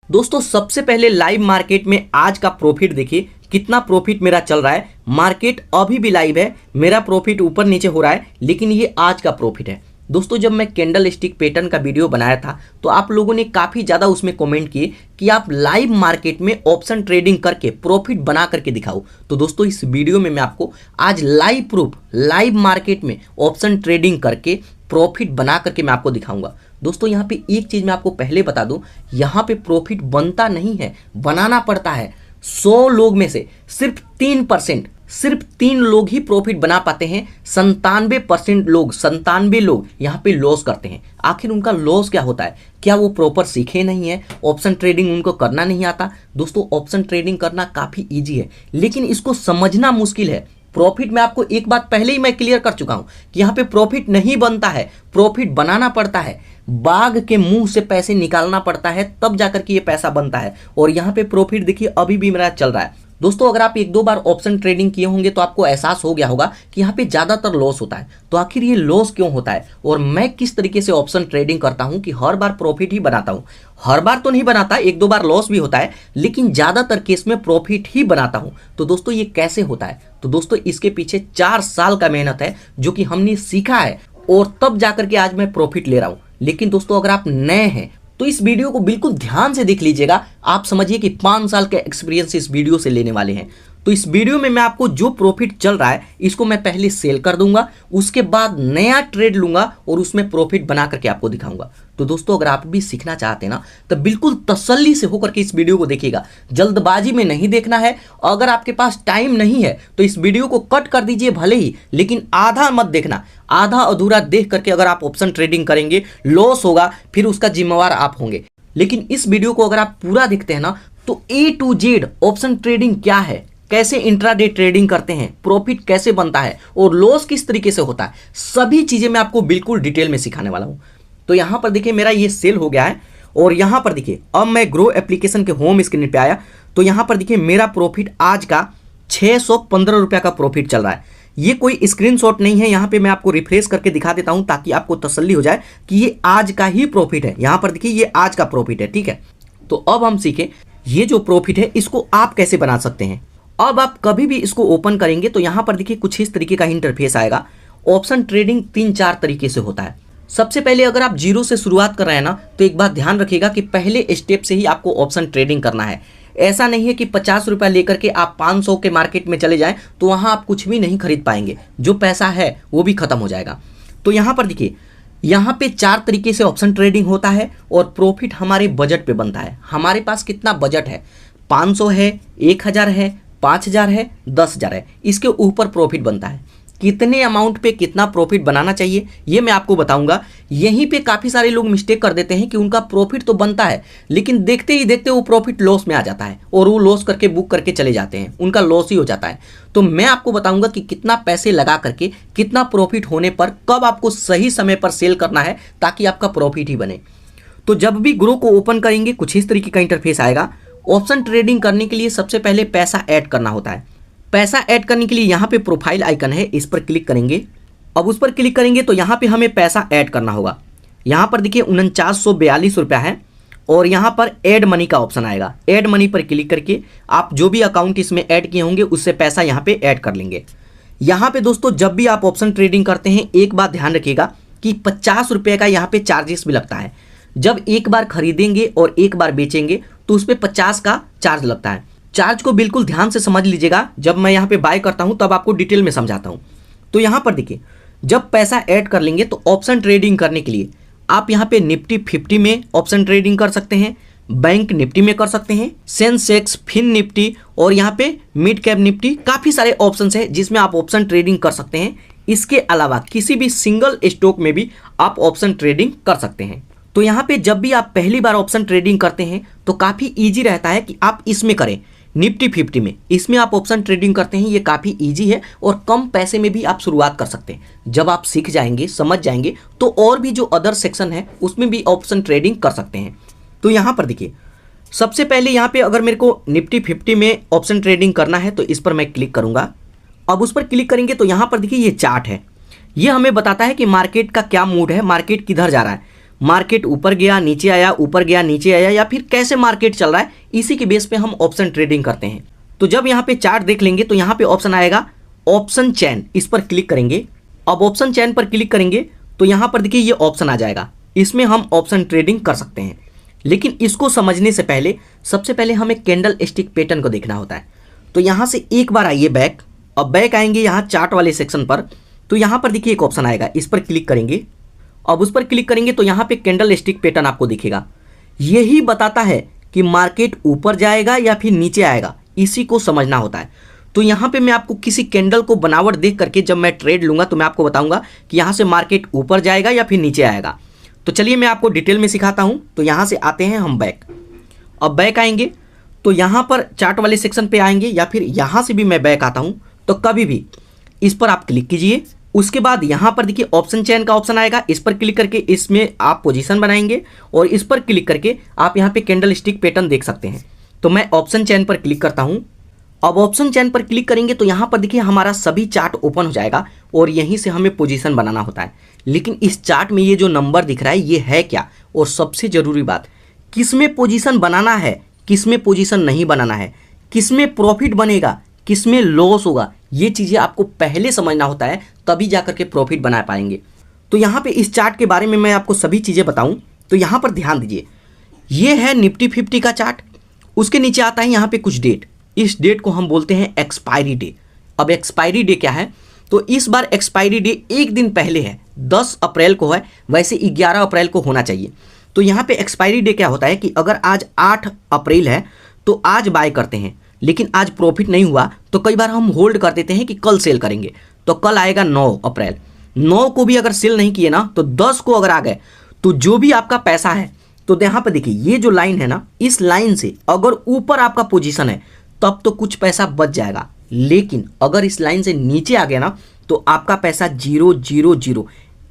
दोस्तों सबसे पहले लाइव मार्केट में आज का प्रॉफिट देखिए, कितना प्रॉफिट मेरा चल रहा है। मार्केट अभी भी लाइव है, मेरा प्रॉफिट ऊपर नीचे हो रहा है, लेकिन ये आज का प्रॉफिट है। दोस्तों जब मैं कैंडल स्टिक पैटर्न का वीडियो बनाया था तो आप लोगों ने काफ़ी ज़्यादा उसमें कमेंट किए कि आप लाइव मार्केट में ऑप्शन ट्रेडिंग करके प्रॉफिट बना करके दिखाओ। तो दोस्तों इस वीडियो में मैं आपको आज लाइव प्रूफ, लाइव मार्केट में ऑप्शन ट्रेडिंग करके प्रॉफिट बना करके मैं आपको दिखाऊंगा। दोस्तों यहाँ पे एक चीज़ मैं आपको पहले बता दूं, यहाँ पे प्रॉफिट बनता नहीं है, बनाना पड़ता है। 100 लोग में से सिर्फ 3%, सिर्फ 3 लोग ही प्रॉफिट बना पाते हैं। 97 लोग यहाँ पे लॉस करते हैं। आखिर उनका लॉस क्या होता है? क्या वो प्रॉपर सीखे नहीं है? ऑप्शन ट्रेडिंग उनको करना नहीं आता? दोस्तों ऑप्शन ट्रेडिंग करना काफ़ी ईजी है, लेकिन इसको समझना मुश्किल है। प्रॉफिट में आपको एक बात पहले ही मैं क्लियर कर चुका हूं कि यहाँ पे प्रॉफिट नहीं बनता है, प्रॉफिट बनाना पड़ता है। बाघ के मुंह से पैसे निकालना पड़ता है, तब जाकर के ये पैसा बनता है। और यहाँ पे प्रॉफिट देखिए अभी भी मेरा चल रहा है। दोस्तों अगर आप 1-2 बार ऑप्शन ट्रेडिंग किए होंगे तो आपको एहसास हो गया होगा कि यहाँ पे ज़्यादातर लॉस होता है। तो आखिर ये लॉस क्यों होता है और मैं किस तरीके से ऑप्शन ट्रेडिंग करता हूँ कि हर बार प्रॉफिट ही बनाता हूँ। हर बार तो नहीं बनाता, 1-2 बार लॉस भी होता है, लेकिन ज़्यादातर केस में प्रॉफिट ही बनाता हूँ। तो दोस्तों ये कैसे होता है? तो दोस्तों इसके पीछे 4 साल का मेहनत है जो कि हमने सीखा है, और तब जाकर के आज मैं प्रॉफिट ले रहा हूँ। लेकिन दोस्तों अगर आप नए हैं तो इस वीडियो को बिल्कुल ध्यान से देख लीजिएगा। आप समझिए कि 5 साल का एक्सपीरियंस इस वीडियो से लेने वाले हैं। तो इस वीडियो में मैं आपको जो प्रॉफिट चल रहा है इसको मैं पहले सेल कर दूंगा, उसके बाद नया ट्रेड लूंगा और उसमें प्रॉफिट बना करके आपको दिखाऊंगा। तो दोस्तों अगर आप भी सीखना चाहते हैं ना तो बिल्कुल तसल्ली से होकर के इस वीडियो को देखिएगा, जल्दबाजी में नहीं देखना है। अगर आपके पास टाइम नहीं है तो इस वीडियो को कट कर दीजिए भले ही, लेकिन आधा मत देखना। आधा अधूरा देख करके अगर आप ऑप्शन ट्रेडिंग करेंगे लॉस होगा, फिर उसका जिम्मेवार आप होंगे। लेकिन इस वीडियो को अगर आप पूरा देखते हैं ना तो A to Z option trading क्या है, कैसे इंट्राडे ट्रेडिंग करते हैं, प्रॉफिट कैसे बनता है और लॉस किस तरीके से होता है, सभी चीजें मैं आपको बिल्कुल डिटेल में सिखाने वाला हूं। तो यहां पर देखिए मेरा ये सेल हो गया है, और यहां पर देखिए अब मैं ग्रो एप्लीकेशन के होम स्क्रीन पे आया तो यहां पर देखिए मेरा प्रॉफिट आज का 615 रुपया का प्रॉफिट चल रहा है। ये कोई स्क्रीनशॉट नहीं है, यहाँ पे मैं आपको रिफ्रेश करके दिखा देता हूं ताकि आपको तसल्ली हो जाए कि ये आज का ही प्रॉफिट है। यहाँ पर देखिए ये आज का प्रॉफिट है, ठीक है। तो अब हम सीखें ये जो प्रॉफिट है इसको आप कैसे बना सकते हैं। अब आप कभी भी इसको ओपन करेंगे तो यहाँ पर देखिए कुछ इस तरीके का इंटरफेस आएगा। ऑप्शन ट्रेडिंग 3-4 तरीके से होता है। सबसे पहले अगर आप जीरो से शुरुआत कर रहे हैं ना तो एक बात ध्यान रखिएगा कि पहले स्टेप से ही आपको ऑप्शन ट्रेडिंग करना है। ऐसा नहीं है कि 50 रुपया लेकर के आप 500 के मार्केट में चले जाएं तो वहां आप कुछ भी नहीं खरीद पाएंगे, जो पैसा है वो भी खत्म हो जाएगा। तो यहाँ पर देखिए यहाँ पे 4 तरीके से ऑप्शन ट्रेडिंग होता है और प्रॉफिट हमारे बजट पे बनता है। हमारे पास कितना बजट है, 500 है, 1000 है, 5000 है, 10,000 है, इसके ऊपर प्रॉफिट बनता है। कितने अमाउंट पे कितना प्रॉफिट बनाना चाहिए ये मैं आपको बताऊंगा। यहीं पे काफ़ी सारे लोग मिस्टेक कर देते हैं कि उनका प्रॉफिट तो बनता है लेकिन देखते ही देखते वो प्रॉफिट लॉस में आ जाता है और वो लॉस करके बुक करके चले जाते हैं, उनका लॉस ही हो जाता है। तो मैं आपको बताऊंगा कि कितना पैसे लगा करके कितना प्रॉफिट होने पर कब आपको सही समय पर सेल करना है ताकि आपका प्रॉफिट ही बने। तो जब भी ग्रो को ओपन करेंगे कुछ इस तरीके का इंटरफेस आएगा। ऑप्शन ट्रेडिंग करने के लिए सबसे पहले पैसा ऐड करना होता है। पैसा ऐड करने के लिए यहाँ पे प्रोफाइल आइकन है, इस पर क्लिक करेंगे। अब उस पर क्लिक करेंगे तो यहाँ पे हमें पैसा ऐड करना होगा। यहाँ पर देखिए 4942 रुपया है और यहाँ पर ऐड मनी का ऑप्शन आएगा। ऐड मनी पर क्लिक करके आप जो भी अकाउंट इसमें ऐड किए होंगे उससे पैसा यहाँ पे ऐड कर लेंगे। यहाँ पे दोस्तों जब भी आप ऑप्शन ट्रेडिंग करते हैं एक बात ध्यान रखिएगा कि 50 रुपये का यहाँ पे चार्जेस भी लगता है। जब एक बार खरीदेंगे और एक बार बेचेंगे तो उस पर 50 का चार्ज लगता है। चार्ज को बिल्कुल ध्यान से समझ लीजिएगा, जब मैं यहाँ पे बाय करता हूँ तब आपको डिटेल में समझाता हूँ। तो यहाँ पर देखिए जब पैसा ऐड कर लेंगे तो ऑप्शन ट्रेडिंग करने के लिए आप यहाँ पे निफ्टी 50 में ऑप्शन ट्रेडिंग कर सकते हैं, बैंक निफ्टी में कर सकते हैं, सेंसेक्स, फिन निफ्टी और यहाँ पे मिड कैप निफ्टी, काफ़ी सारे ऑप्शन है जिसमें आप ऑप्शन ट्रेडिंग कर सकते हैं। इसके अलावा किसी भी सिंगल स्टॉक में भी आप ऑप्शन ट्रेडिंग कर सकते हैं। तो यहाँ पे जब भी आप पहली बार ऑप्शन ट्रेडिंग करते हैं तो काफ़ी ईजी रहता है कि आप इसमें करें, निफ्टी 50 में। इसमें आप ऑप्शन ट्रेडिंग करते हैं, ये काफ़ी इजी है और कम पैसे में भी आप शुरुआत कर सकते हैं। जब आप सीख जाएंगे, समझ जाएंगे तो और भी जो अदर सेक्शन है उसमें भी ऑप्शन ट्रेडिंग कर सकते हैं। तो यहाँ पर देखिए सबसे पहले यहाँ पे अगर मेरे को निफ्टी 50 में ऑप्शन ट्रेडिंग करना है तो इस पर मैं क्लिक करूँगा। अब उस पर क्लिक करेंगे तो यहाँ पर देखिए ये चार्ट है, ये हमें बताता है कि मार्केट का क्या मूड है, मार्केट किधर जा रहा है। मार्केट ऊपर गया नीचे आया, ऊपर गया नीचे आया, या फिर कैसे मार्केट चल रहा है, इसी के बेस पे हम ऑप्शन ट्रेडिंग करते हैं। तो जब यहाँ पे चार्ट देख लेंगे तो यहाँ पे ऑप्शन आएगा ऑप्शन चेन, इस पर क्लिक करेंगे। अब ऑप्शन चेन पर क्लिक करेंगे तो यहाँ पर देखिए ये ऑप्शन आ जाएगा, इसमें हम ऑप्शन ट्रेडिंग कर सकते हैं। लेकिन इसको समझने से पहले सबसे पहले हमें कैंडल स्टिक पैटर्न को देखना होता है। तो यहाँ से एक बार आइए बैक, अब बैक आएंगे यहाँ चार्ट वाले सेक्शन पर, तो यहाँ पर देखिए एक ऑप्शन आएगा, इस पर क्लिक करेंगे। अब उस पर क्लिक करेंगे तो यहाँ पे कैंडल स्टिक पैटर्न आपको दिखेगा, यही बताता है कि मार्केट ऊपर जाएगा या फिर नीचे आएगा, इसी को समझना होता है। तो यहाँ पे मैं आपको किसी कैंडल को बनावट देख करके जब मैं ट्रेड लूंगा तो मैं आपको बताऊंगा कि यहाँ से मार्केट ऊपर जाएगा या फिर नीचे आएगा। तो चलिए मैं आपको डिटेल में सिखाता हूँ। तो यहाँ से आते हैं हम बैक, अब बैक आएंगे तो यहाँ पर चार्ट वाले सेक्शन पे आएंगे, या फिर यहाँ से भी मैं बैक आता हूँ तो कभी भी इस पर आप क्लिक कीजिए। उसके बाद यहाँ पर देखिए ऑप्शन चेन का ऑप्शन आएगा, इस पर क्लिक करके इसमें आप पोजीशन बनाएंगे और इस पर क्लिक करके आप यहाँ पे कैंडल स्टिक पैटर्न देख सकते हैं। तो मैं ऑप्शन चेन पर क्लिक करता हूँ। अब ऑप्शन चेन पर क्लिक करेंगे तो यहाँ पर देखिए हमारा सभी चार्ट ओपन हो जाएगा और यहीं से हमें पोजीशन बनाना होता है। लेकिन इस चार्ट में ये जो नंबर दिख रहा है ये है क्या, और सबसे जरूरी बात, किस में पोजीशन बनाना है, किस में पोजीशन नहीं बनाना है, किस में प्रॉफिट बनेगा, किस में लॉस होगा, ये चीज़ें आपको पहले समझना होता है, तभी जाकर के प्रॉफिट बना पाएंगे। तो यहाँ पे इस चार्ट के बारे में मैं आपको सभी चीज़ें बताऊँ तो यहाँ पर ध्यान दीजिए, ये है निफ्टी 50 का चार्ट, उसके नीचे आता है यहाँ पे कुछ डेट, इस डेट को हम बोलते हैं एक्सपायरी डे। अब एक्सपायरी डे क्या है, तो इस बार एक्सपायरी डे एक दिन पहले है, 10 अप्रैल को है, वैसे 11 अप्रैल को होना चाहिए। तो यहाँ पे एक्सपायरी डे क्या होता है कि अगर आज 8 अप्रैल है तो आज बाय करते हैं, लेकिन आज प्रॉफिट नहीं हुआ तो कई बार हम होल्ड कर देते हैं कि कल सेल करेंगे, तो कल आएगा 9 अप्रैल, 9 को भी अगर सेल नहीं किए ना तो 10 को अगर आ गए तो जो भी आपका पैसा है, तो यहाँ पे देखिए ये जो लाइन है ना, इस लाइन से अगर ऊपर आपका पोजीशन है तब तो कुछ पैसा बच जाएगा, लेकिन अगर इस लाइन से नीचे आ गया ना तो आपका पैसा 0 0 0,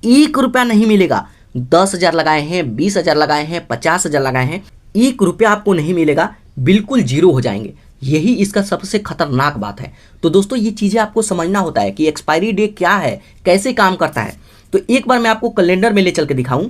1 रुपया नहीं मिलेगा। 10,000 लगाए हैं, 20,000 लगाए हैं, 50,000 लगाए हैं, 1 रुपया आपको नहीं मिलेगा, बिल्कुल जीरो हो जाएंगे। यही इसका सबसे खतरनाक बात है। तो दोस्तों ये चीज़ें आपको समझना होता है कि एक्सपायरी डे क्या है, कैसे काम करता है। तो एक बार मैं आपको कैलेंडर में ले चल के दिखाऊं।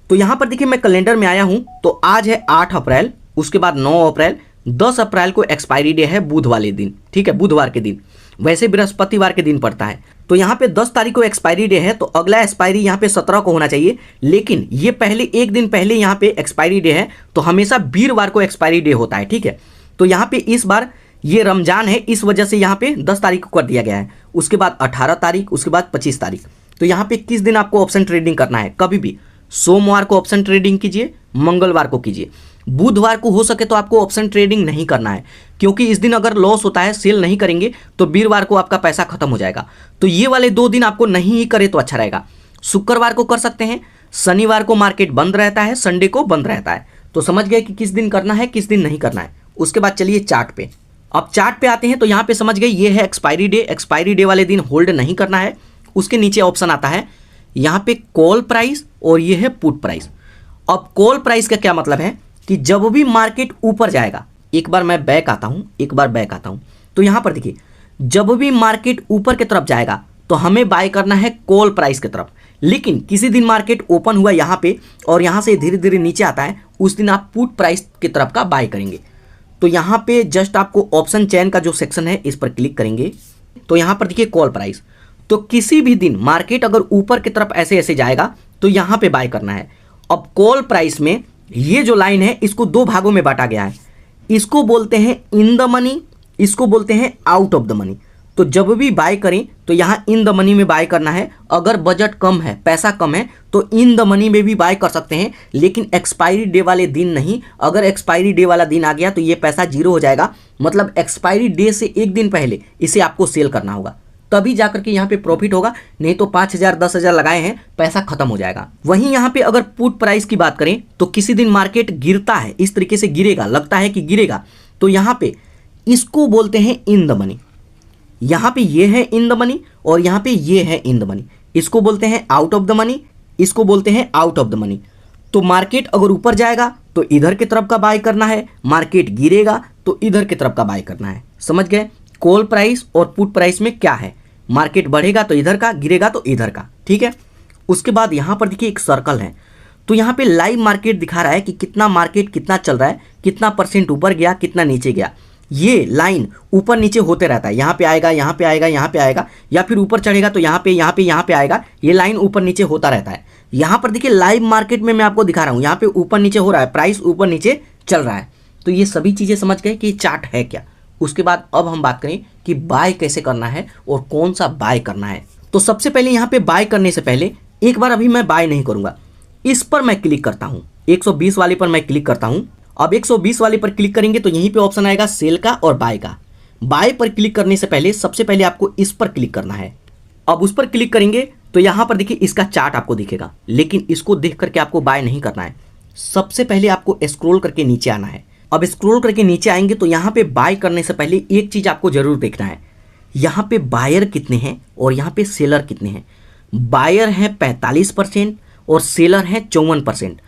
तो यहाँ पर देखिए मैं कैलेंडर में आया हूँ, तो आज है 8 अप्रैल, उसके बाद 9 अप्रैल, 10 अप्रैल को एक्सपायरी डे है, बुध वाले दिन, ठीक है, बुधवार के दिन, वैसे बृहस्पतिवार के दिन पड़ता है। तो यहाँ पे 10 तारीख को एक्सपायरी डे है, तो अगला एक्सपायरी यहाँ पे 17 को होना चाहिए, लेकिन ये पहले एक दिन पहले यहाँ पे एक्सपायरी डे है, तो हमेशा वीरवार को एक्सपायरी डे होता है, ठीक है। तो यहाँ पे इस बार ये रमजान है, इस वजह से यहाँ पे 10 तारीख को कर दिया गया है, उसके बाद 18 तारीख, उसके बाद 25 तारीख। तो यहाँ पे किस दिन आपको ऑप्शन ट्रेडिंग करना है, कभी भी सोमवार को ऑप्शन ट्रेडिंग कीजिए, मंगलवार को कीजिए, बुधवार को हो सके तो आपको ऑप्शन ट्रेडिंग नहीं करना है, क्योंकि इस दिन अगर लॉस होता है, सेल नहीं करेंगे तो वीरवार को आपका पैसा खत्म हो जाएगा। तो ये वाले 2 दिन आपको नहीं ही करे तो अच्छा रहेगा। शुक्रवार को कर सकते हैं, शनिवार को मार्केट बंद रहता है, संडे को बंद रहता है। तो समझ गए कि किस दिन करना है, किस दिन नहीं करना है। उसके बाद चलिए चार्ट पे, अब चार्ट पे आते हैं। तो यहाँ पे समझ गए ये है एक्सपायरी डे, एक्सपायरी डे वाले दिन होल्ड नहीं करना है। उसके नीचे ऑप्शन आता है यहाँ पे कॉल प्राइस और ये है पुट प्राइस। अब कॉल प्राइस का क्या मतलब है कि जब भी मार्केट ऊपर जाएगा, एक बार मैं बैक आता हूं, एक बार बैक आता हूं, तो यहां पर देखिए जब भी मार्केट ऊपर की तरफ जाएगा तो हमें बाय करना है कॉल प्राइस की तरफ। लेकिन किसी दिन मार्केट ओपन हुआ यहां पे और यहां से धीरे धीरे नीचे आता है, उस दिन आप पुट प्राइस की तरफ का बाय करेंगे। तो यहां पे जस्ट आपको ऑप्शन चेन का जो सेक्शन है इस पर क्लिक करेंगे, तो यहां पर देखिए कॉल प्राइस। तो किसी भी दिन मार्केट अगर ऊपर की तरफ ऐसे ऐसे जाएगा तो यहां पे बाय करना है। अब कॉल प्राइस में ये जो लाइन है इसको 2 भागों में बांटा गया है, इसको बोलते हैं इन द मनी, इसको बोलते हैं आउट ऑफ द मनी। तो जब भी बाय करें तो यहाँ इन द मनी में बाय करना है। अगर बजट कम है, पैसा कम है, तो इन द मनी में भी बाय कर सकते हैं, लेकिन एक्सपायरी डे वाले दिन नहीं। अगर एक्सपायरी डे वाला दिन आ गया तो ये पैसा जीरो हो जाएगा, मतलब एक्सपायरी डे से एक दिन पहले इसे आपको सेल करना होगा, तभी जाकर के यहाँ पे प्रॉफिट होगा। नहीं तो 5,000 10,000 लगाए हैं, पैसा खत्म हो जाएगा। वहीं यहाँ पे अगर पुट प्राइस की बात करें तो किसी दिन मार्केट गिरता है, इस तरीके से गिरेगा, लगता है कि गिरेगा, तो यहाँ पे इसको बोलते हैं इन द मनी। यहाँ पे ये है इन द मनी और यहाँ पे ये है इन द मनी, इसको बोलते हैं आउट ऑफ द मनी, इसको बोलते हैं आउट ऑफ द मनी। तो मार्केट अगर ऊपर जाएगा तो इधर की तरफ का बाय करना है, मार्केट गिरेगा तो इधर की तरफ का बाय करना है। समझ गए? कॉल प्राइस और पुट प्राइस में क्या है, मार्केट बढ़ेगा तो इधर का, गिरेगा तो इधर का, ठीक है। उसके बाद यहाँ पर देखिए एक सर्कल है, तो यहाँ पे लाइव मार्केट दिखा रहा है कि कितना मार्केट कितना चल रहा है, कितना परसेंट ऊपर गया, कितना नीचे गया। ये लाइन ऊपर नीचे होते रहता है, यहाँ पे आएगा, यहाँ पे आएगा, यहाँ पे आएगा, या फिर ऊपर चढ़ेगा तो यहाँ पे यहाँ पे यहाँ पे आएगा। ये लाइन ऊपर नीचे होता रहता है। यहाँ पर देखिए लाइव मार्केट में मैं आपको दिखा रहा हूँ, यहाँ पे ऊपर नीचे हो रहा है, प्राइस ऊपर नीचे चल रहा है। तो ये सभी चीज़ें समझ गए कि चार्ट है क्या। उसके बाद अब हम बात करें कि बाय कैसे करना है और कौन सा बाय करना है। तो सबसे पहले यहाँ पे बाय करने से पहले एक बार अभी मैं बाय नहीं करूँगा, इस पर मैं क्लिक करता हूँ, 120 वाले पर मैं क्लिक करता हूँ। अब 120 वाले पर क्लिक करेंगे तो यहीं पे ऑप्शन आएगा सेल का और बाय का। बाय पर क्लिक करने से पहले सबसे पहले आपको इस पर क्लिक करना है। अब उस पर क्लिक करेंगे तो यहाँ पर देखिए इसका चार्ट आपको दिखेगा, लेकिन इसको देख करके आपको बाय नहीं करना है। सबसे पहले आपको स्क्रॉल करके नीचे आना है। अब स्क्रॉल करके नीचे आएंगे तो यहाँ पे बाय करने से पहले एक चीज़ आपको जरूर देखना है, यहाँ पे बायर कितने हैं और यहाँ पे सेलर कितने हैं। बायर हैं 45% और सेलर हैं 54%।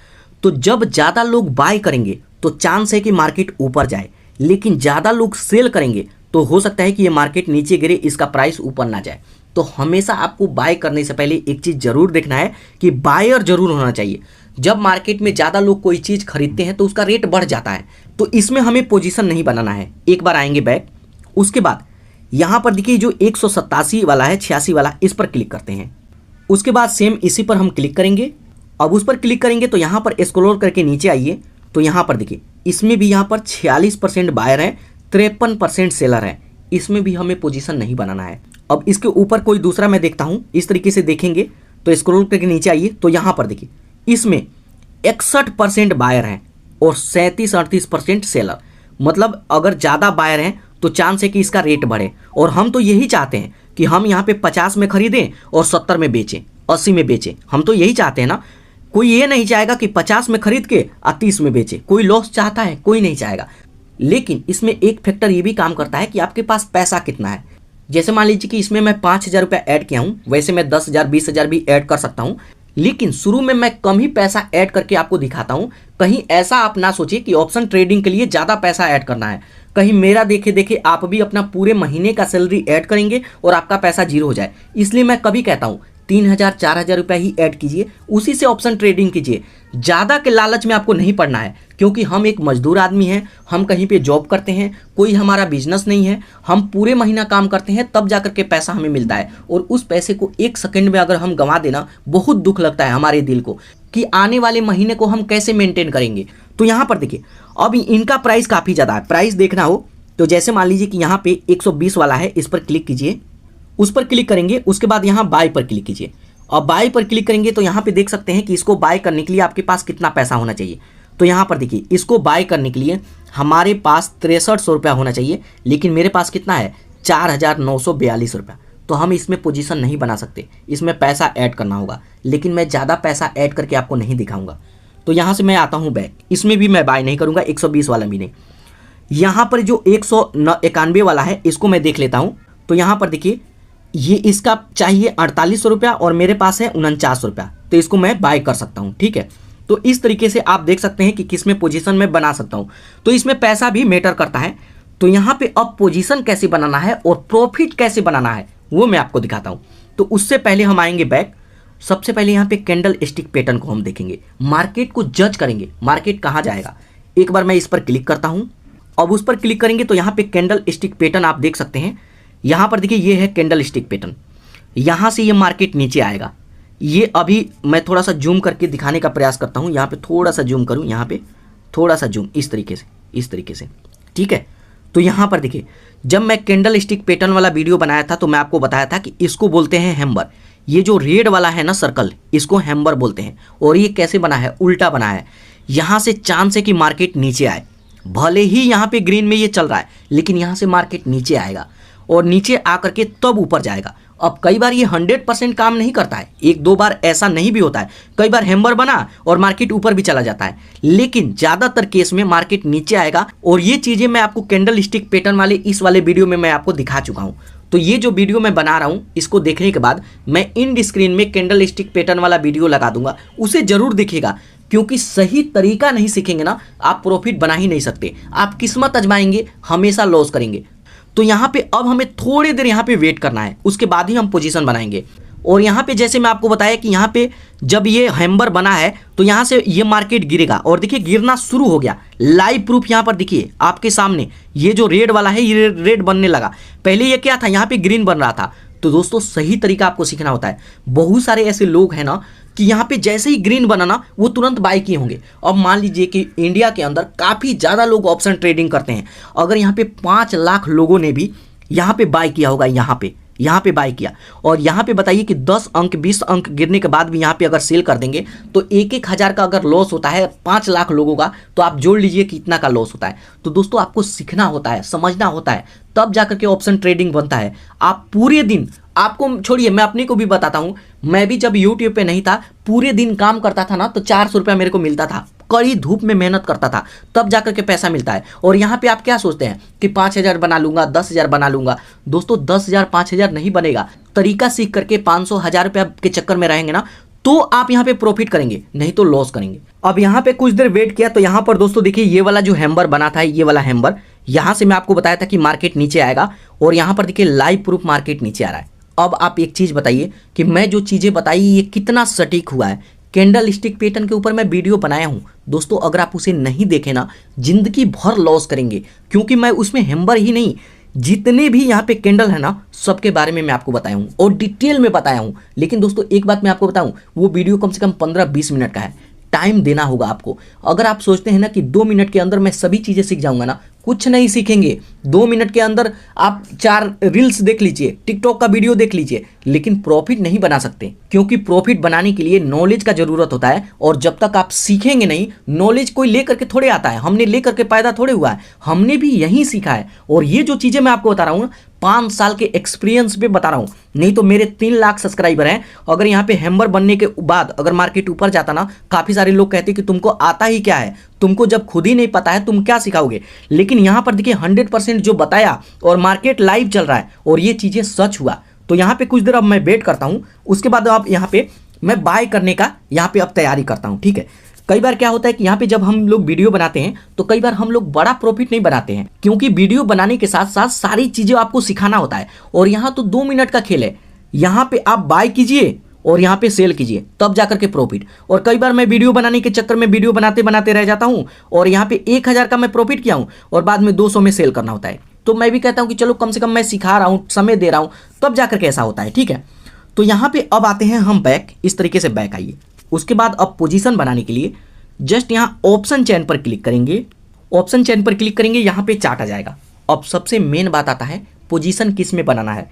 तो जब ज़्यादा लोग बाय करेंगे तो चांस है कि मार्केट ऊपर जाए, लेकिन ज़्यादा लोग सेल करेंगे तो हो सकता है कि ये मार्केट नीचे गिरे, इसका प्राइस ऊपर ना जाए। तो हमेशा आपको बाय करने से पहले एक चीज़ जरूर देखना है कि बायर जरूर होना चाहिए। जब मार्केट में ज़्यादा लोग कोई चीज़ खरीदते हैं तो उसका रेट बढ़ जाता है, तो इसमें हमें पोजीशन नहीं बनाना है। एक बार आएंगे बैक, उसके बाद यहाँ पर देखिए जो 187 वाला है, 86 वाला, इस पर क्लिक करते हैं। उसके बाद सेम इसी पर हम क्लिक करेंगे। अब उस पर क्लिक करेंगे तो यहाँ पर स्क्रॉल करके नीचे आइए तो यहाँ पर देखिए इसमें भी यहाँ पर 46% बायर है, 53% सेलर है। इसमें भी हमें पोजीशन नहीं बनाना है। अब इसके ऊपर कोई दूसरा मैं देखता हूँ, इस तरीके से देखेंगे तो स्क्रॉल करके नीचे आइए तो यहाँ पर देखिए इसमें 61% बायर हैं और 37-38% सेलर। मतलब अगर ज़्यादा बायर हैं तो चांस है कि इसका रेट बढ़े, और हम तो यही चाहते हैं कि हम यहाँ पे 50 में खरीदें और 70 में बेचें, 80 में बेचें। हम तो यही चाहते हैं ना। कोई ये नहीं चाहेगा कि 50 में खरीद के 30 में बेचे। कोई लॉस चाहता है? कोई नहीं चाहेगा। लेकिन इसमें एक फैक्टर ये भी काम करता है कि आपके पास पैसा कितना है। जैसे मान लीजिए कि इसमें मैं 5,000 रुपया ऐड किया हूँ, वैसे मैं 10,000 20,000 भी ऐड कर सकता हूँ, लेकिन शुरू में मैं कम ही पैसा ऐड करके आपको दिखाता हूँ। कहीं ऐसा आप ना सोचिए कि ऑप्शन ट्रेडिंग के लिए ज़्यादा पैसा ऐड करना है। कहीं मेरा देखे देखे आप भी अपना पूरे महीने का सैलरी ऐड करेंगे और आपका पैसा जीरो हो जाए। इसलिए मैं कभी कहता हूँ 3,000 4,000 रुपया ही ऐड कीजिए, उसी से ऑप्शन ट्रेडिंग कीजिए। ज़्यादा के लालच में आपको नहीं पड़ना है, क्योंकि हम एक मजदूर आदमी हैं, हम कहीं पे जॉब करते हैं, कोई हमारा बिजनेस नहीं है। हम पूरे महीना काम करते हैं तब जाकर के पैसा हमें मिलता है, और उस पैसे को एक सेकंड में अगर हम गंवा देना, बहुत दुख लगता है हमारे दिल को कि आने वाले महीने को हम कैसे मेंटेन करेंगे। तो यहाँ पर देखिए अब इनका प्राइस काफ़ी ज़्यादा है। प्राइस देखना हो तो जैसे मान लीजिए कि यहाँ पे 120 वाला है, इस पर क्लिक कीजिए। उस पर क्लिक करेंगे, उसके बाद यहाँ बाय पर क्लिक कीजिए। और बाय पर क्लिक करेंगे तो यहाँ पे देख सकते हैं कि इसको बाय करने के लिए आपके पास कितना पैसा होना चाहिए। तो यहाँ पर देखिए इसको बाय करने के लिए हमारे पास 6300 रुपया होना चाहिए, लेकिन मेरे पास कितना है 4,942 रुपया। तो हम इसमें पोजीशन नहीं बना सकते, इसमें पैसा ऐड करना होगा। लेकिन मैं ज़्यादा पैसा ऐड करके आपको नहीं दिखाऊंगा। तो यहाँ से मैं आता हूँ बैक, इसमें भी मैं बाय नहीं करूँगा, 120 वाला भी नहीं। यहाँ पर जो 191 वाला है इसको मैं देख लेता हूँ। तो यहाँ पर देखिए ये इसका चाहिए 4800 रुपया और मेरे पास है 49 रुपया, तो इसको मैं बाय कर सकता हूँ। ठीक है, तो इस तरीके से आप देख सकते हैं कि किस में पोजीशन में बना सकता हूँ। तो इसमें पैसा भी मैटर करता है। तो यहाँ पे अब पोजीशन कैसे बनाना है और प्रॉफिट कैसे बनाना है वो मैं आपको दिखाता हूँ। तो उससे पहले हम आएंगे बैक। सबसे पहले यहाँ पे कैंडल स्टिक पैटर्न को हम देखेंगे, मार्केट को जज करेंगे, मार्केट कहाँ जाएगा। एक बार मैं इस पर क्लिक करता हूँ। अब उस पर क्लिक करेंगे तो यहाँ पे कैंडल स्टिक पैटर्न आप देख सकते हैं। यहाँ पर देखिए ये है कैंडल स्टिक पैटर्न, यहाँ से ये मार्केट नीचे आएगा। ये अभी मैं थोड़ा सा जूम करके दिखाने का प्रयास करता हूँ। यहाँ पे थोड़ा सा जूम करूँ, यहाँ पे थोड़ा सा जूम, इस तरीके से ठीक है। तो यहाँ पर देखिए जब मैं कैंडल स्टिक पैटर्न वाला वीडियो बनाया था तो मैं आपको बताया था कि इसको बोलते हैं हैम्बर। ये जो रेड वाला है ना सर्कल, इसको हैम्बर बोलते हैं। और ये कैसे बना है, उल्टा बना है। यहाँ से चांस है कि मार्केट नीचे आए, भले ही यहाँ पे ग्रीन में ये चल रहा है, लेकिन यहाँ से मार्केट नीचे आएगा और नीचे आकर के तब ऊपर जाएगा। अब कई बार ये 100% काम नहीं करता है, एक दो बार ऐसा नहीं भी होता है। कई बार हैम्बर बना और मार्केट ऊपर भी चला जाता है, लेकिन ज़्यादातर केस में मार्केट नीचे आएगा। और ये चीज़ें मैं आपको कैंडल स्टिक पैटर्न वाले इस वाले वीडियो में मैं आपको दिखा चुका हूँ। तो ये जो वीडियो मैं बना रहा हूँ, इसको देखने के बाद मैं इन स्क्रीन में कैंडल स्टिक पैटर्न वाला वीडियो लगा दूंगा, उसे जरूर देखिएगा। क्योंकि सही तरीका नहीं सीखेंगे ना, आप प्रॉफिट बना ही नहीं सकते। आप किस्मत आजमाएंगे, हमेशा लॉस करेंगे। तो यहाँ पे अब हमें थोड़ी देर यहाँ पे वेट करना है, उसके बाद ही हम पोजीशन बनाएंगे। और यहाँ पे जैसे मैं आपको बताया कि यहाँ पे जब ये हैम्बर बना है तो यहाँ से ये मार्केट गिरेगा और देखिए गिरना शुरू हो गया। लाइव प्रूफ यहाँ पर देखिए आपके सामने, ये जो रेड वाला है ये रेड बनने लगा। पहले ये क्या था, यहाँ पे ग्रीन बन रहा था। तो दोस्तों सही तरीका आपको सीखना होता है। बहुत सारे ऐसे लोग हैं ना कि यहाँ पे जैसे ही ग्रीन बना ना वो तुरंत बाय किए होंगे। अब मान लीजिए कि इंडिया के अंदर काफ़ी ज़्यादा लोग ऑप्शन ट्रेडिंग करते हैं। अगर यहाँ पे 5 लाख लोगों ने भी यहाँ पे बाय किया होगा, यहाँ पे बाय किया, और यहाँ पे बताइए कि 10 अंक 20 अंक गिरने के बाद भी यहाँ पे अगर सेल कर देंगे तो 1,000 का अगर लॉस होता है 5 लाख लोगों का, तो आप जोड़ लीजिए कितना का लॉस होता है। तो दोस्तों आपको सीखना होता है, समझना होता है, तब जाकर के ऑप्शन ट्रेडिंग बनता है। आप पूरे दिन, आपको छोड़िए मैं अपने को भी बताता हूँ, मैं भी जब यूट्यूब पे नहीं था पूरे दिन काम करता था ना तो 400 रुपया मेरे को मिलता था। कड़ी धूप में मेहनत करता था तब जाकर के पैसा मिलता है। और यहाँ पे आप क्या सोचते हैं कि 5,000 बना लूंगा, 10,000 बना लूंगा। दोस्तों 10,000 5,000 नहीं बनेगा। तरीका सीख करके 500 1000 रुपया के चक्कर में रहेंगे ना तो आप यहाँ पे प्रॉफिट करेंगे, नहीं तो लॉस करेंगे। अब यहाँ पे कुछ देर वेट किया तो यहाँ पर दोस्तों देखिए ये वाला जो हैम्बर बना था, ये वाला हैम्बर, यहाँ से मैं आपको बताया था कि मार्केट नीचे आएगा और यहाँ पर देखिए लाइव प्रूफ मार्केट नीचे आ रहा है। अब आप एक चीज बताइए कि मैं जो चीजें बताई ये कितना सटीक हुआ है। कैंडल स्टिक पैटर्न के ऊपर मैं वीडियो बनाया हूं दोस्तों, अगर आप उसे नहीं देखें ना जिंदगी भर लॉस करेंगे, क्योंकि मैं उसमें हैम्बर ही नहीं जितने भी यहाँ पे कैंडल है ना सबके बारे में मैं आपको बताया हूँ और डिटेल में बताया हूँ। लेकिन दोस्तों एक बात मैं आपको बताऊँ, वो वीडियो कम से कम 15-20 मिनट का है। टाइम देना होगा आपको। अगर आप सोचते हैं ना कि 2 मिनट के अंदर मैं सभी चीज़ें सीख जाऊंगा ना, कुछ नहीं सीखेंगे। 2 मिनट के अंदर आप 4 रील्स देख लीजिए, टिकटॉक का वीडियो देख लीजिए, लेकिन प्रॉफिट नहीं बना सकते, क्योंकि प्रॉफिट बनाने के लिए नॉलेज का जरूरत होता है। और जब तक आप सीखेंगे नहीं, नॉलेज कोई लेकर के थोड़े आता है, हमने लेकर के पैदा थोड़े हुआ है, हमने भी यही सीखा है। और ये जो चीज़ें मैं आपको बता रहा हूँ 5 साल के एक्सपीरियंस पे बता रहा हूँ। नहीं तो मेरे 3 लाख सब्सक्राइबर हैं, अगर यहाँ पे हैम्बर बनने के बाद अगर मार्केट ऊपर जाता ना, काफ़ी सारे लोग कहते कि तुमको आता ही क्या है, तुमको जब खुद ही नहीं पता है तुम क्या सिखाओगे। लेकिन यहाँ पर देखिए 100% जो बताया और मार्केट लाइव चल रहा है और ये चीज़ें सच हुआ। तो यहाँ पे कुछ देर अब मैं वेट करता हूँ, उसके बाद अब यहाँ पे मैं बाय करने का यहाँ पे अब तैयारी करता हूँ। ठीक है, कई बार क्या होता है कि यहाँ पे जब हम लोग वीडियो बनाते हैं तो कई बार हम लोग बड़ा प्रॉफिट नहीं बनाते हैं, क्योंकि वीडियो बनाने के साथ साथ सारी चीज़ें आपको सिखाना होता है। और यहाँ तो 2 मिनट का खेल है, यहाँ पे आप बाय कीजिए और यहाँ पे सेल कीजिए, तब जाकर के प्रॉफिट। और कई बार मैं वीडियो बनाने के चक्कर में वीडियो बनाते बनाते रह जाता हूँ और यहाँ पे 1,000 का मैं प्रॉफिट किया हूँ और बाद में 200 में सेल करना होता है। तो मैं भी कहता हूँ कि चलो कम से कम मैं सिखा रहा हूँ, समय दे रहा हूँ, तब जाकर के ऐसा होता है। ठीक है, तो यहाँ पे अब आते हैं हम बैक, इस तरीके से बैक आइए। उसके बाद अब पोजीशन बनाने के लिए जस्ट यहाँ ऑप्शन चेन पर क्लिक करेंगे, ऑप्शन चेन पर क्लिक करेंगे, यहाँ पे चार्ट आ जाएगा। अब सबसे मेन बात आता है पोजीशन किस में बनाना है।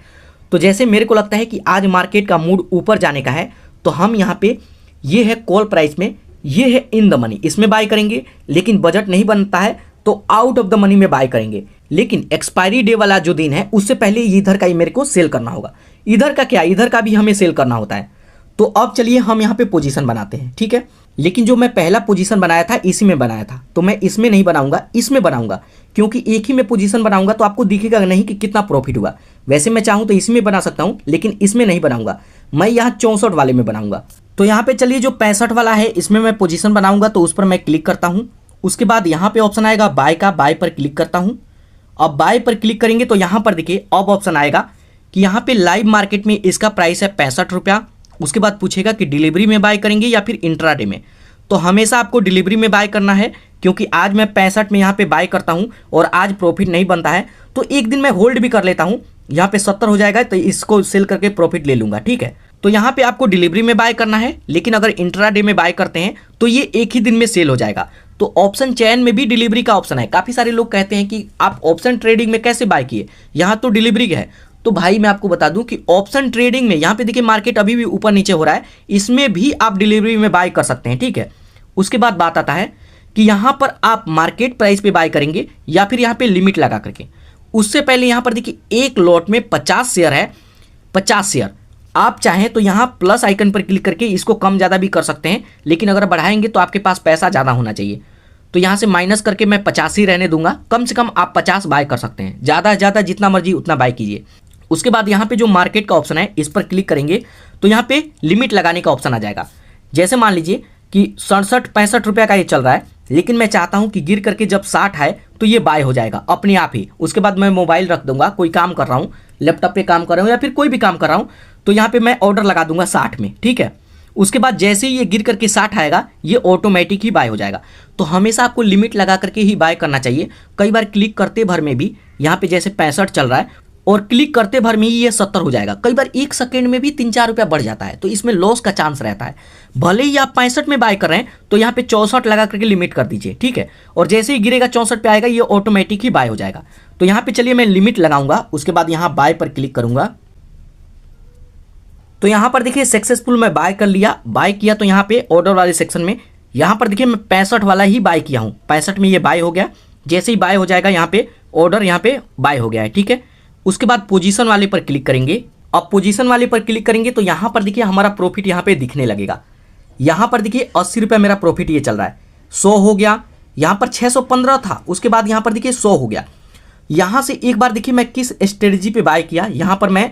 तो जैसे मेरे को लगता है कि आज मार्केट का मूड ऊपर जाने का है, तो हम यहाँ पे ये है कॉल प्राइस में, ये है इन द मनी, इसमें बाय करेंगे। लेकिन बजट नहीं बनता है तो आउट ऑफ द मनी में बाय करेंगे। लेकिन एक्सपायरी डे वाला जो दिन है उससे पहले इधर का ही मेरे को सेल करना होगा। इधर का क्या, इधर का भी हमें सेल करना होता है। तो अब चलिए हम यहाँ पे पोजीशन बनाते हैं। ठीक है, लेकिन जो मैं पहला पोजीशन बनाया था इसी में बनाया था, तो मैं इसमें नहीं बनाऊंगा, इसमें बनाऊंगा, क्योंकि एक ही में पोजीशन बनाऊंगा तो आपको दिखेगा नहीं कि कितना प्रॉफिट हुआ। वैसे मैं चाहूँ तो इसमें बना सकता हूँ, लेकिन इसमें नहीं बनाऊंगा, मैं यहाँ 64 वाले में बनाऊंगा। तो यहाँ पे चलिए जो 65 वाला है इसमें मैं पोजीशन बनाऊंगा, तो उस पर मैं क्लिक करता हूँ। उसके बाद यहाँ पे ऑप्शन आएगा बाय का, बाय पर क्लिक करता हूँ। अब बाय पर क्लिक करेंगे तो यहाँ पर देखिए अब ऑप्शन आएगा कि यहाँ पे लाइव मार्केट में इसका प्राइस है 65 रुपया। उसके बाद पूछेगा कि डिलीवरी में बाय करेंगे या फिर इंट्राडे में। तो हमेशा आपको डिलीवरी में बाय करना है, क्योंकि आज मैं 65 में यहाँ पे बाय करता हूँ और आज प्रॉफिट नहीं बनता है, तो एक दिन मैं होल्ड भी कर लेता हूँ। यहाँ पे 70 हो जाएगा तो इसको सेल करके प्रॉफिट ले लूंगा। ठीक है, तो यहाँ पे आपको डिलीवरी में बाय करना है, लेकिन अगर इंट्राडे में बाय करते हैं तो ये एक ही दिन में सेल हो जाएगा। तो ऑप्शन चेन में भी डिलीवरी का ऑप्शन है। काफ़ी सारे लोग कहते हैं कि आप ऑप्शन ट्रेडिंग में कैसे बाय किए, यहाँ तो डिलीवरी है। तो भाई मैं आपको बता दूं कि ऑप्शन ट्रेडिंग में यहाँ पे देखिए मार्केट अभी भी ऊपर नीचे हो रहा है, इसमें भी आप डिलीवरी में बाय कर सकते हैं। ठीक है, उसके बाद बात आता है कि यहाँ पर आप मार्केट प्राइस पे बाय करेंगे या फिर यहाँ पे लिमिट लगा करके। उससे पहले यहाँ पर देखिए एक लॉट में 50 शेयर है, 50 शेयर। आप चाहें तो यहाँ प्लस आइकन पर क्लिक करके इसको कम ज़्यादा भी कर सकते हैं, लेकिन अगर बढ़ाएंगे तो आपके पास पैसा ज़्यादा होना चाहिए। तो यहाँ से माइनस करके मैं 50 ही रहने दूंगा, कम से कम आप 50 बाय कर सकते हैं, ज़्यादा से ज़्यादा जितना मर्जी उतना बाय कीजिए। उसके बाद यहाँ पे जो मार्केट का ऑप्शन है इस पर क्लिक करेंगे तो यहाँ पे लिमिट लगाने का ऑप्शन आ जाएगा। जैसे मान लीजिए कि 67-65 रुपये का ये चल रहा है, लेकिन मैं चाहता हूं कि गिर करके जब 60 आए तो ये बाय हो जाएगा अपने आप ही। उसके बाद मैं मोबाइल रख दूंगा, कोई काम कर रहा हूं, लैपटॉप पे काम कर रहा हूं या फिर कोई भी काम कर रहा हूं, तो यहाँ पे मैं ऑर्डर लगा दूंगा 60 में, ठीक है। उसके बाद जैसे ही ये गिर करके 60 आएगा ये ऑटोमेटिक ही बाय हो जाएगा। तो हमेशा आपको लिमिट लगा करके ही बाय करना चाहिए। कई बार क्लिक करते भर में भी यहाँ पे जैसे 65 चल रहा है और क्लिक करते भर में ही ये 70 हो जाएगा, कई बार 1 सेकेंड में भी 3-4 रुपया बढ़ जाता है, तो इसमें लॉस का चांस रहता है। भले ही आप 65 में बाय कर रहे हैं तो यहाँ पे 64 लगा करके लिमिट कर दीजिए, ठीक है। और जैसे ही गिरेगा 64 पे आएगा ये ऑटोमेटिक ही बाय हो जाएगा। तो यहाँ पे चलिए मैं लिमिट लगाऊंगा, उसके बाद यहाँ बाय पर क्लिक करूंगा। तो यहाँ पर देखिए सक्सेसफुल मैं बाय कर लिया। बाय किया तो यहाँ पे ऑर्डर वाले सेक्शन में यहाँ पर देखिए मैं 65 वाला ही बाय किया हूँ, 65 में ये बाय हो गया। जैसे ही बाय हो जाएगा यहाँ पे ऑर्डर यहाँ पे बाय हो गया है, ठीक है। उसके बाद पोजीशन वाले पर क्लिक करेंगे। अब पोजीशन वाले पर क्लिक करेंगे तो यहाँ पर देखिए हमारा प्रॉफिट यहाँ पे दिखने लगेगा। यहाँ पर देखिए 80 रुपये मेरा प्रॉफिट ये चल रहा है, 100 हो गया। यहाँ पर 615 था, उसके बाद यहाँ पर देखिए 100 हो गया। यहाँ से एक बार देखिए मैं किस स्ट्रेटजी पे बाय किया, यहाँ पर मैं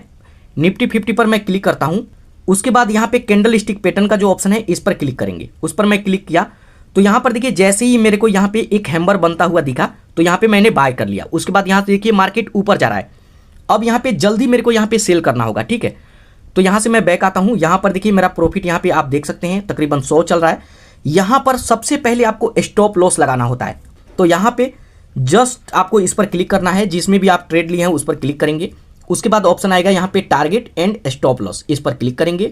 निफ्टी 50 पर मैं क्लिक करता हूँ। उसके बाद यहाँ पे कैंडल स्टिक पैटर्न का जो ऑप्शन है इस पर क्लिक करेंगे। उस पर मैं क्लिक किया तो यहाँ पर देखिए जैसे ही मेरे को यहाँ पे एक हैमर बनता हुआ दिखा तो यहाँ पे मैंने बाय कर लिया। उसके बाद यहाँ से देखिए मार्केट ऊपर जा रहा है। अब यहाँ पे जल्दी मेरे को यहाँ पे सेल करना होगा, ठीक है। तो यहाँ से मैं बैक आता हूँ। यहाँ पर देखिए मेरा प्रॉफिट यहाँ पे आप देख सकते हैं तकरीबन 100 चल रहा है। यहाँ पर सबसे पहले आपको स्टॉप लॉस लगाना होता है। तो यहाँ पे जस्ट आपको इस पर क्लिक करना है, जिसमें भी आप ट्रेड लिए हैं उस पर क्लिक करेंगे। उसके बाद ऑप्शन आएगा यहाँ पे टारगेट एंड स्टॉप लॉस, इस पर क्लिक करेंगे।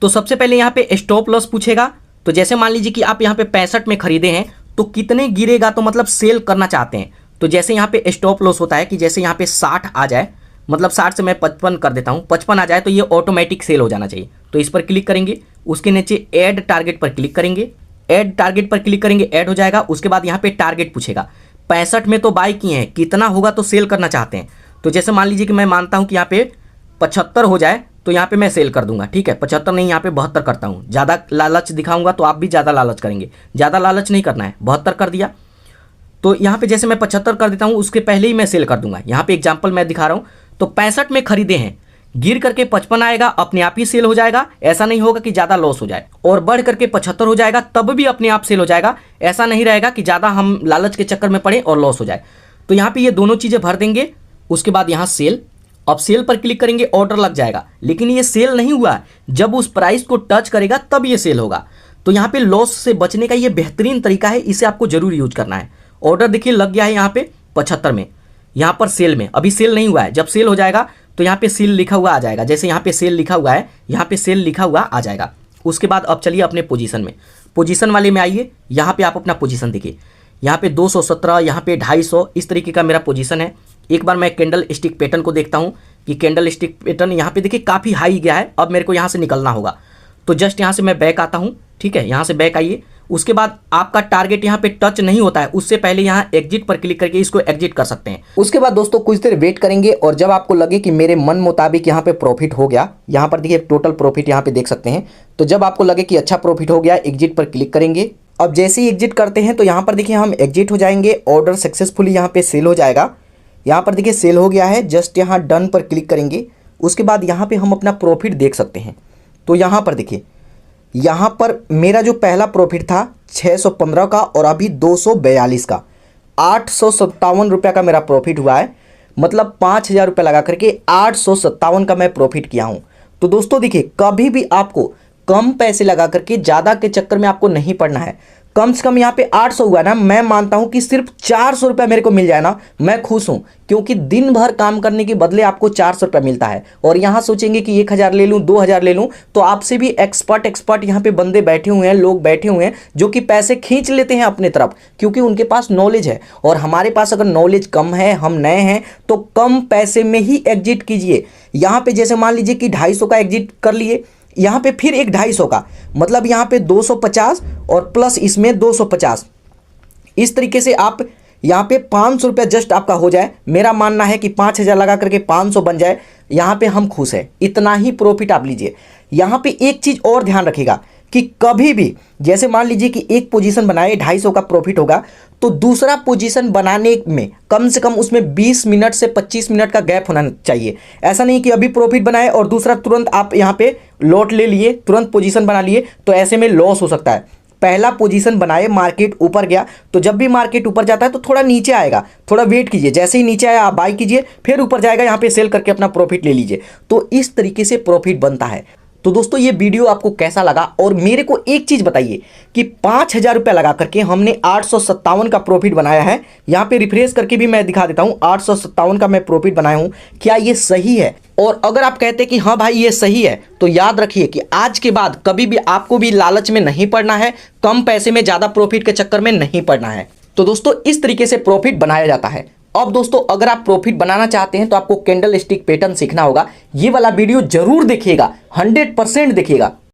तो सबसे पहले यहाँ पे स्टॉप लॉस पूछेगा। तो जैसे मान लीजिए कि आप यहाँ पे 65 में खरीदे हैं तो कितने गिरेगा, तो मतलब सेल करना चाहते हैं। तो जैसे यहाँ पे स्टॉप लॉस होता है कि जैसे यहाँ पे 60 आ जाए, मतलब 60 से मैं 55 कर देता हूँ, 55 आ जाए तो ये ऑटोमेटिक सेल हो जाना चाहिए। तो इस पर क्लिक करेंगे। उसके नीचे ऐड टारगेट पर क्लिक करेंगे। ऐड टारगेट पर क्लिक करेंगे, ऐड हो जाएगा। उसके बाद यहाँ पे टारगेट पूछेगा, 65 में तो बाय किए हैं, कितना होगा तो सेल करना चाहते हैं। तो जैसे मान लीजिए कि मैं मानता हूँ कि यहाँ पे 75 हो जाए तो यहाँ पे मैं सेल कर दूंगा, ठीक है। 75 नहीं, यहाँ पे 72 करता हूँ। ज़्यादा लालच दिखाऊंगा तो आप भी ज़्यादा लालच करेंगे, ज़्यादा लालच नहीं करना है। 72 कर दिया। तो यहाँ पे जैसे मैं 75 कर देता हूँ उसके पहले ही मैं सेल कर दूंगा। यहाँ पे एग्जाम्पल मैं दिखा रहा हूँ। तो 65 में खरीदे हैं, गिर करके 55 आएगा, अपने आप ही सेल हो जाएगा। ऐसा नहीं होगा कि ज़्यादा लॉस हो जाए। और बढ़ करके 75 हो जाएगा तब भी अपने आप सेल हो जाएगा। ऐसा नहीं रहेगा कि ज़्यादा हम लालच के चक्कर में पड़े और लॉस हो जाए। तो यहाँ पे ये दोनों चीज़ें भर देंगे। उसके बाद यहाँ सेल, अब सेल पर क्लिक करेंगे, ऑर्डर लग जाएगा। लेकिन ये सेल नहीं हुआ, जब उस प्राइस को टच करेगा तब ये सेल होगा। तो यहाँ पे लॉस से बचने का ये बेहतरीन तरीका है, इसे आपको जरूर यूज करना है। ऑर्डर देखिए लग गया है यहाँ पे 75 में, यहाँ पर सेल में अभी सेल नहीं हुआ है। जब सेल हो जाएगा तो यहाँ पे सेल लिखा हुआ आ जाएगा। जैसे यहाँ पे सेल लिखा हुआ है, यहाँ पे सेल लिखा हुआ आ जाएगा। उसके बाद अब चलिए अपने पोजीशन में, पोजीशन वाले में आइए। यहाँ पे आप अपना पोजीशन देखिए, यहाँ पे 217, यहाँ पे 250, इस तरीके का मेरा पोजीशन है। एक बार मैं कैंडल स्टिक पैटर्न को देखता हूँ कि कैंडल स्टिक पैटर्न यहाँ पे देखिए काफ़ी हाई गया है। अब मेरे को यहाँ से निकलना होगा। तो जस्ट यहाँ से मैं बैक आता हूँ, ठीक है। यहाँ से बैक आइए। उसके बाद आपका टारगेट यहाँ पे टच नहीं होता है, उससे पहले यहाँ एग्जिट पर क्लिक करके इसको एग्जिट कर सकते हैं। उसके बाद दोस्तों कुछ देर वेट करेंगे और जब आपको लगे कि मेरे मन मुताबिक यहाँ पे प्रॉफिट हो गया, यहाँ पर देखिए टोटल प्रॉफिट यहाँ पे देख सकते हैं। तो जब आपको लगे कि अच्छा प्रॉफिट हो गया, एग्जिट पर क्लिक करेंगे। अब जैसे ही एग्जिट करते हैं तो यहाँ पर देखिए हम एग्जिट हो जाएंगे। ऑर्डर सक्सेसफुली यहाँ पे सेल हो जाएगा। यहाँ पर देखिए सेल हो गया है, जस्ट यहाँ डन पर क्लिक करेंगे। उसके बाद यहाँ पे हम अपना प्रॉफिट देख सकते हैं। तो यहाँ पर देखिए, यहाँ पर मेरा जो पहला प्रॉफिट था 615 का और अभी 242 का, 857 रुपये का मेरा प्रॉफिट हुआ है। मतलब 5000 रुपये लगा करके 857 का मैं प्रॉफिट किया हूँ। तो दोस्तों देखिए, कभी भी आपको कम पैसे लगा करके ज़्यादा के चक्कर में आपको नहीं पड़ना है। कम से कम यहाँ पे 800 हुआ ना, मैं मानता हूँ कि सिर्फ 400 रुपये मेरे को मिल जाए ना, मैं खुश हूँ। क्योंकि दिन भर काम करने के बदले आपको 400 रुपये मिलता है। और यहाँ सोचेंगे कि 1000 ले लूँ, 2000 ले लूँ, तो आपसे भी एक्सपर्ट यहाँ पे बंदे बैठे हुए हैं, लोग बैठे हुए हैं जो कि पैसे खींच लेते हैं अपने तरफ, क्योंकि उनके पास नॉलेज है। और हमारे पास अगर नॉलेज कम है, हम नए हैं, तो कम पैसे में ही एग्जिट कीजिए। यहाँ पे जैसे मान लीजिए कि 250 का एग्जिट कर लिए, यहाँ पे फिर एक 250 का, मतलब यहाँ पे 250 और प्लस इसमें 250। इस तरीके से आप यहाँ पे 500 रुपये जस्ट आपका हो जाए। मेरा मानना है कि 5000 लगा करके 500 बन जाए, यहाँ पे हम खुश हैं। इतना ही प्रॉफिट आप लीजिए। यहाँ पे एक चीज़ और ध्यान रखिएगा कि कभी भी जैसे मान लीजिए कि एक पोजीशन बनाए 250 का प्रॉफिट होगा, तो दूसरा पोजीशन बनाने में कम से कम उसमें 20 मिनट से 25 मिनट का गैप होना चाहिए। ऐसा नहीं कि अभी प्रॉफिट बनाए और दूसरा तुरंत आप यहाँ पे लॉट ले लिए, तुरंत पोजीशन बना लिए, तो ऐसे में लॉस हो सकता है। पहला पोजीशन बनाए, मार्केट ऊपर गया तो जब भी मार्केट ऊपर जाता है तो थोड़ा नीचे आएगा, थोड़ा वेट कीजिए, जैसे ही नीचे आया आप बाई कीजिए, फिर ऊपर जाएगा, यहाँ पे सेल करके अपना प्रॉफिट ले लीजिए। तो इस तरीके से प्रॉफिट बनता है। तो दोस्तों ये वीडियो आपको कैसा लगा, और मेरे को एक चीज बताइए कि 5,000 रुपया लगा करके हमने 857 का प्रॉफिट बनाया है। यहाँ पे रिफ्रेश करके भी मैं दिखा देता हूँ, 857 का मैं प्रॉफिट बनाया हूँ। क्या ये सही है? और अगर आप कहते हैं कि हाँ भाई ये सही है, तो याद रखिए कि आज के बाद कभी भी आपको भी लालच में नहीं पड़ना है, कम पैसे में ज्यादा प्रॉफिट के चक्कर में नहीं पड़ना है। तो दोस्तों इस तरीके से प्रॉफिट बनाया जाता है। अब दोस्तों अगर आप प्रॉफिट बनाना चाहते हैं तो आपको कैंडल स्टिक पैटर्न सीखना होगा। ये वाला वीडियो जरूर देखिएगा, 100% देखिएगा।